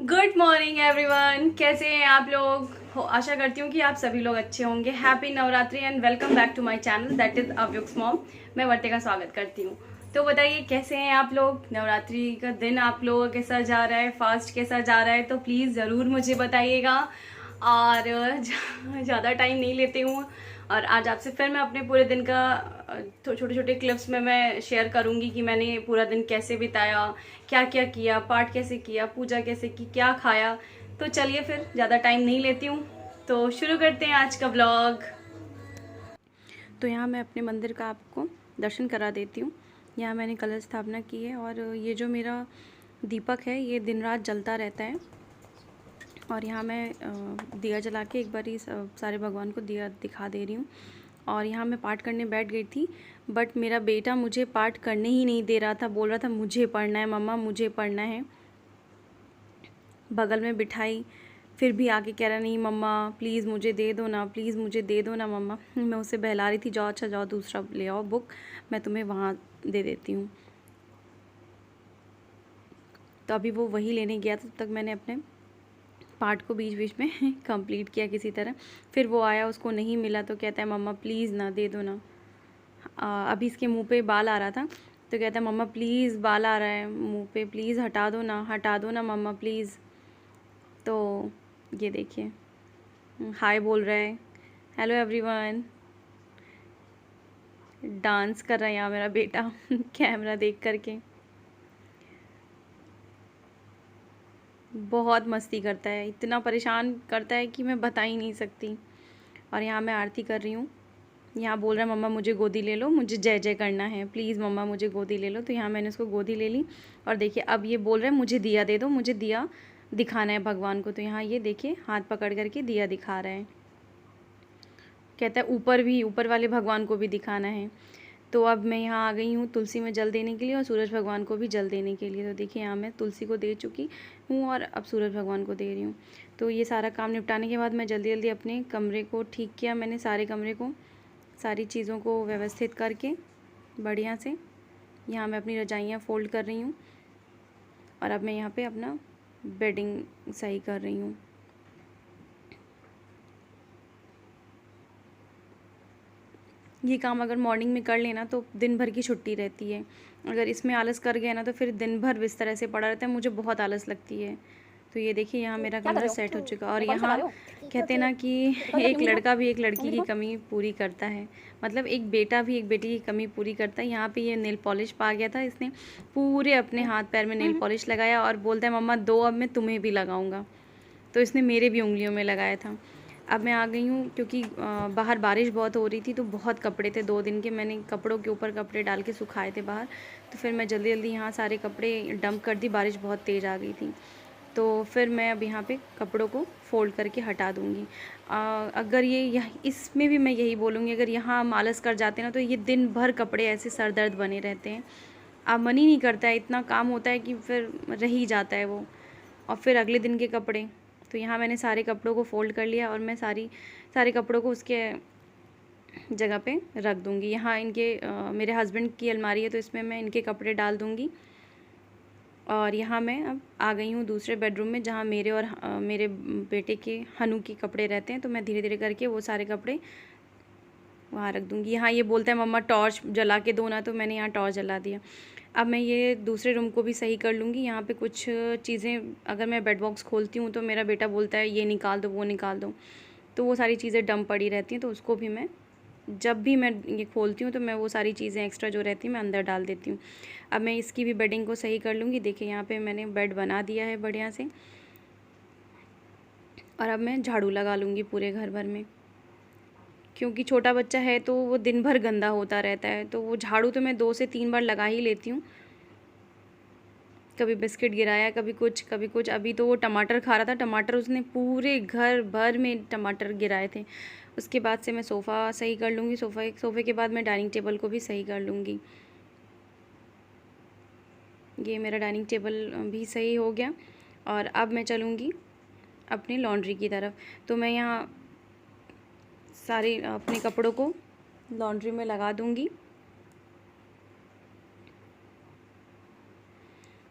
Good morning everyone, कैसे हैं आप लोग। आशा करती हूँ कि आप सभी लोग अच्छे होंगे। Happy Navratri and welcome back to my channel that is अव्युक्स मॉम। मैं वर्ते का स्वागत करती हूँ। तो बताइए कैसे हैं आप लोग। नवरात्रि का दिन आप लोगों का कैसा जा रहा है, फास्ट कैसा जा रहा है, तो प्लीज़ ज़रूर मुझे बताइएगा। और ज़्यादा टाइम नहीं लेती हूँ और आज आपसे फिर मैं अपने पूरे दिन का छोटे छोटे क्लिप्स में मैं शेयर करूँगी कि मैंने पूरा दिन कैसे बिताया, क्या क्या किया, पाठ कैसे किया, पूजा कैसे की, क्या खाया। तो चलिए फिर ज़्यादा टाइम नहीं लेती हूँ, तो शुरू करते हैं आज का व्लॉग। तो यहाँ मैं अपने मंदिर का आपको दर्शन करा देती हूँ। यहाँ मैंने कलश स्थापना की है और ये जो मेरा दीपक है ये दिन रात जलता रहता है। और यहाँ मैं दिया जला के एक बार सारे भगवान को दिया दिखा दे रही हूँ। और यहाँ मैं पाठ करने बैठ गई थी, बट मेरा बेटा मुझे पाठ करने ही नहीं दे रहा था। बोल रहा था मुझे पढ़ना है मम्मा, मुझे पढ़ना है। बगल में बिठाई, फिर भी आके कह रहा नहीं मम्मा प्लीज़ मुझे दे दो ना, प्लीज़ मुझे दे दो ना मम्मा। मैं उसे बहला रही थी, जाओ अच्छा जाओ दूसरा ले आओ बुक, मैं तुम्हें वहाँ दे देती हूँ। तो अभी वो वही लेने गया था, तब तक मैंने अपने पार्ट को बीच बीच में कंप्लीट किया किसी तरह। फिर वो आया, उसको नहीं मिला तो कहता है मम्मा प्लीज़ ना, दे दो ना। अभी इसके मुंह पे बाल आ रहा था तो कहता है मम्मा प्लीज़ बाल आ रहा है मुंह पे, प्लीज़ हटा दो ना, हटा दो ना मम्मा प्लीज़। तो ये देखिए हाय बोल रहा है, हेलो एवरीवन। डांस कर रहा है यहाँ मेरा बेटा कैमरा देख करके। बहुत मस्ती करता है, इतना परेशान करता है कि मैं बता ही नहीं सकती। और यहाँ मैं आरती कर रही हूँ। यहाँ बोल रहा है मम्मा मुझे गोदी ले लो, मुझे जय जय करना है, प्लीज़ मम्मा मुझे गोदी ले लो। तो यहाँ मैंने उसको गोदी ले ली। और देखिए अब ये बोल रहा है मुझे दिया दे दो, मुझे दिया दिखाना है भगवान को। तो यहाँ ये देखिए हाथ पकड़ करके दिया दिखा रहा है। कहता है ऊपर भी, ऊपर वाले भगवान को भी दिखाना है। तो अब मैं यहाँ आ गई हूँ तुलसी में जल देने के लिए और सूरज भगवान को भी जल देने के लिए। तो देखिए यहाँ मैं तुलसी को दे चुकी हूँ और अब सूरज भगवान को दे रही हूँ। तो ये सारा काम निपटाने के बाद मैं जल्दी जल्दी अपने कमरे को ठीक किया। मैंने सारे कमरे को, सारी चीज़ों को व्यवस्थित करके बढ़िया से यहाँ मैं अपनी रजाइयाँ फ़ोल्ड कर रही हूँ। और अब मैं यहाँ पे अपना बेडिंग सही कर रही हूँ। ये काम अगर मॉर्निंग में कर लेना तो दिन भर की छुट्टी रहती है। अगर इसमें आलस कर गया ना तो फिर दिन भर बिस्तर ऐसे पड़ा रहता है, मुझे बहुत आलस लगती है। तो ये देखिए यहाँ मेरा कमरा सेट हो चुका। और यहाँ कहते ना कि एक लड़का भी एक लड़की की कमी पूरी करता है, मतलब एक बेटा भी एक बेटी की कमी पूरी करता है। यहाँ पे ये नेल पॉलिश पा गया था, इसने पूरे अपने हाथ पैर में नेल पॉलिश लगाया और बोलता है मम्मा दो, अब मैं तुम्हें भी लगाऊंगा। तो इसने मेरे भी उंगलियों में लगाया था। अब मैं आ गई हूँ क्योंकि बाहर बारिश बहुत हो रही थी, तो बहुत कपड़े थे 2 दिन के, मैंने कपड़ों के ऊपर कपड़े डाल के सुखाए थे बाहर। तो फिर मैं जल्दी जल्दी यहाँ सारे कपड़े डंप कर दी, बारिश बहुत तेज़ आ गई थी। तो फिर मैं अब यहाँ पे कपड़ों को फ़ोल्ड करके हटा दूँगी। अगर ये इसमें भी मैं यही बोलूँगी, अगर यहाँ हम आलस कर जाते हैं ना तो ये दिन भर कपड़े ऐसे सर दर्द बने रहते हैं। अब मन ही नहीं करता है, इतना काम होता है कि फिर रह ही जाता है वो, और फिर अगले दिन के कपड़े। तो यहाँ मैंने सारे कपड़ों को फ़ोल्ड कर लिया और मैं सारे कपड़ों को उसके जगह पे रख दूँगी। यहाँ इनके मेरे हस्बैंड की अलमारी है तो इसमें मैं इनके कपड़े डाल दूँगी। और यहाँ मैं अब आ गई हूँ दूसरे बेडरूम में, जहाँ मेरे और मेरे बेटे के हनु के कपड़े रहते हैं। तो मैं धीरे धीरे करके वो सारे कपड़े वहाँ रख दूँगी। यहाँ ये बोलता है मम्मा टॉर्च जला के दो ना, तो मैंने यहाँ टॉर्च जला दिया। अब मैं ये दूसरे रूम को भी सही कर लूँगी। यहाँ पे कुछ चीज़ें, अगर मैं बेड बॉक्स खोलती हूँ तो मेरा बेटा बोलता है ये निकाल दो, वो निकाल दो। तो वो सारी चीज़ें डंप पड़ी रहती हैं, तो उसको भी मैं, जब भी मैं ये खोलती हूँ तो मैं वो सारी चीज़ें एक्स्ट्रा जो रहती हैं मैं अंदर डाल देती हूँ। अब मैं इसकी भी बेडिंग को सही कर लूँगी। देखिए यहाँ पे मैंने बेड बना दिया है बढ़िया से। और अब मैं झाड़ू लगा लूँगी पूरे घर भर में, क्योंकि छोटा बच्चा है तो वो दिन भर गंदा होता रहता है। तो वो झाड़ू तो मैं 2 से 3 बार लगा ही लेती हूँ। कभी बिस्किट गिराया, कभी कुछ कभी कुछ। अभी तो वो टमाटर खा रहा था, टमाटर उसने पूरे घर भर में टमाटर गिराए थे। उसके बाद से मैं सोफ़ा सही कर लूँगी, सोफ़े के बाद मैं डाइनिंग टेबल को भी सही कर लूँगी। ये मेरा डाइनिंग टेबल भी सही हो गया। और अब मैं चलूँगी अपनी लॉन्ड्री की तरफ। तो मैं यहाँ सारे अपने कपड़ों को लॉन्ड्री में लगा दूँगी।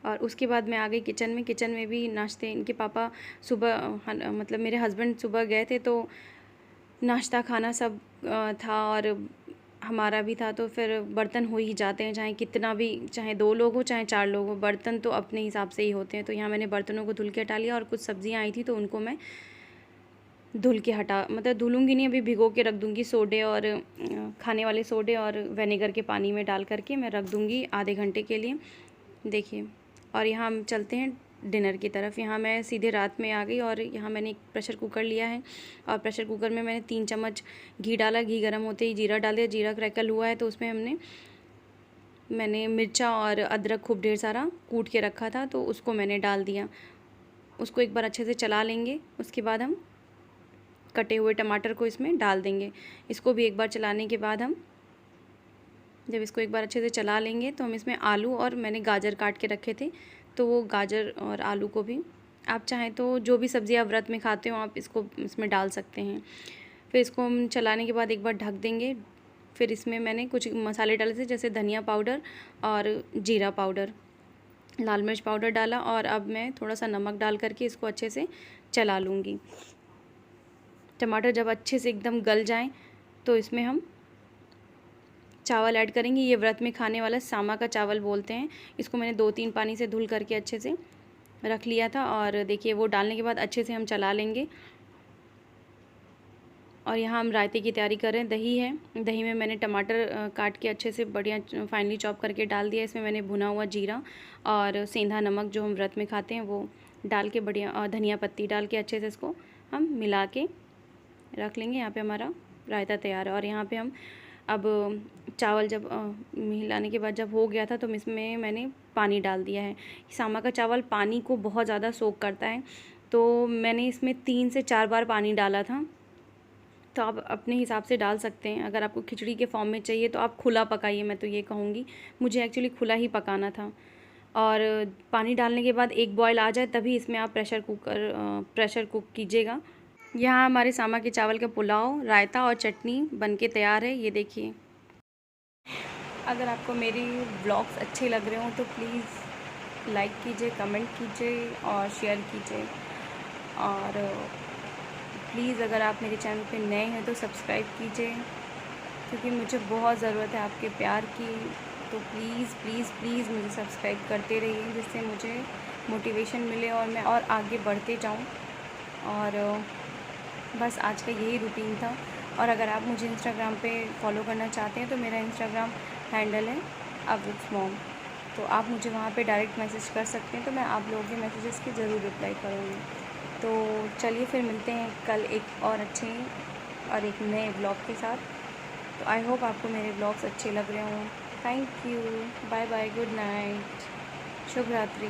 और उसके बाद मैं आ गई किचन में। किचन में भी नाश्ते, इनके पापा सुबह मतलब मेरे हस्बैंड सुबह गए थे तो नाश्ता खाना सब था और हमारा भी था, तो फिर बर्तन हो ही जाते हैं, चाहे कितना भी, चाहे 2 लोग हो चाहे 4 लोग हो, बर्तन तो अपने हिसाब से ही होते हैं। तो यहाँ मैंने बर्तनों को धुल के हटा लिया और कुछ सब्जियाँ आई थी तो उनको मैं धुल के हटा, मतलब धुलूँगी नहीं, अभी भिगो के रख दूँगी सोडे और खाने वाले सोडे और विनेगर के पानी में डाल करके मैं रख दूँगी आधे घंटे के लिए। देखिए, और यहाँ हम चलते हैं डिनर की तरफ। यहाँ मैं सीधे रात में आ गई और यहाँ मैंने एक प्रेशर कुकर लिया है और प्रेशर कुकर में मैंने 3 चम्मच घी डाला। घी गर्म होते ही जीरा डाल दिया। जीरा क्रैकल हुआ है तो उसमें मैंने मिर्चा और अदरक खूब ढेर सारा कूट के रखा था तो उसको मैंने डाल दिया। उसको एक बार अच्छे से चला लेंगे। उसके बाद हम कटे हुए टमाटर को इसमें डाल देंगे। इसको भी एक बार चलाने के बाद जब इसको एक बार अच्छे से चला लेंगे तो हम इसमें आलू और मैंने गाजर काट के रखे थे तो वो गाजर और आलू को भी आप चाहें तो जो भी सब्ज़ी आप व्रत में खाते हो आप इसको इसमें डाल सकते हैं। फिर इसको हम चलाने के बाद एक बार ढक देंगे। फिर इसमें मैंने कुछ मसाले डाले थे जैसे धनिया पाउडर और जीरा पाउडर, लाल मिर्च पाउडर डाला और अब मैं थोड़ा सा नमक डाल करके इसको अच्छे से चला लूँगी। टमाटर जब अच्छे से एकदम गल जाएं तो इसमें हम चावल ऐड करेंगे। ये व्रत में खाने वाला सामा का चावल बोलते हैं। इसको मैंने 2-3 पानी से धुल करके अच्छे से रख लिया था और देखिए वो डालने के बाद अच्छे से हम चला लेंगे। और यहाँ हम रायते की तैयारी कर रहे हैं। दही है, दही में मैंने टमाटर काट के अच्छे से बढ़िया फाइनली चॉप करके डाल दिया। इसमें मैंने भुना हुआ जीरा और सेंधा नमक जो हम व्रत में खाते हैं वो डाल के बढ़िया, धनिया पत्ती डाल के अच्छे से इसको हम मिला के रख लेंगे। यहाँ पे हमारा रायता तैयार है। और यहाँ पे हम अब चावल जब मिलाने के बाद जब हो गया था तो इसमें मैंने पानी डाल दिया है। सामा का चावल पानी को बहुत ज़्यादा सोख करता है तो मैंने इसमें 3 से 4 बार पानी डाला था। तो आप अपने हिसाब से डाल सकते हैं। अगर आपको खिचड़ी के फॉर्म में चाहिए तो आप खुला पकाइए, मैं तो ये कहूँगी। मुझे एक्चुअली खुला ही पकाना था। और पानी डालने के बाद एक बॉयल आ जाए तभी इसमें आप प्रेशर कुक कीजिएगा। यहाँ हमारे सामा के चावल का पुलाव, रायता और चटनी बनके तैयार है। ये देखिए। अगर आपको मेरी व्लॉग्स अच्छे लग रहे हो तो प्लीज़ लाइक कीजिए, कमेंट कीजिए और शेयर कीजिए। और प्लीज़ अगर आप मेरे चैनल पे नए हैं तो सब्सक्राइब कीजिए क्योंकि मुझे बहुत ज़रूरत है आपके प्यार की। तो प्लीज़ प्लीज़ प्लीज़ मुझे सब्सक्राइब करते रहिए जिससे मुझे मोटिवेशन मिले और मैं और आगे बढ़ते जाऊँ। और बस आज का यही रूटीन था। और अगर आप मुझे इंस्टाग्राम पे फॉलो करना चाहते हैं तो मेरा इंस्टाग्राम हैंडल है अवरुक्स मॉम, तो आप मुझे वहाँ पे डायरेक्ट मैसेज कर सकते हैं। तो मैं आप लोगों के मैसेजेस की ज़रूर रिप्लाई करूँगी। तो चलिए फिर मिलते हैं कल एक और अच्छे और एक नए ब्लॉग के साथ। तो आई होप आपको मेरे ब्लॉग्स अच्छे लग रहे हों। Thank you, bye bye, good night, शुभ रात्रि।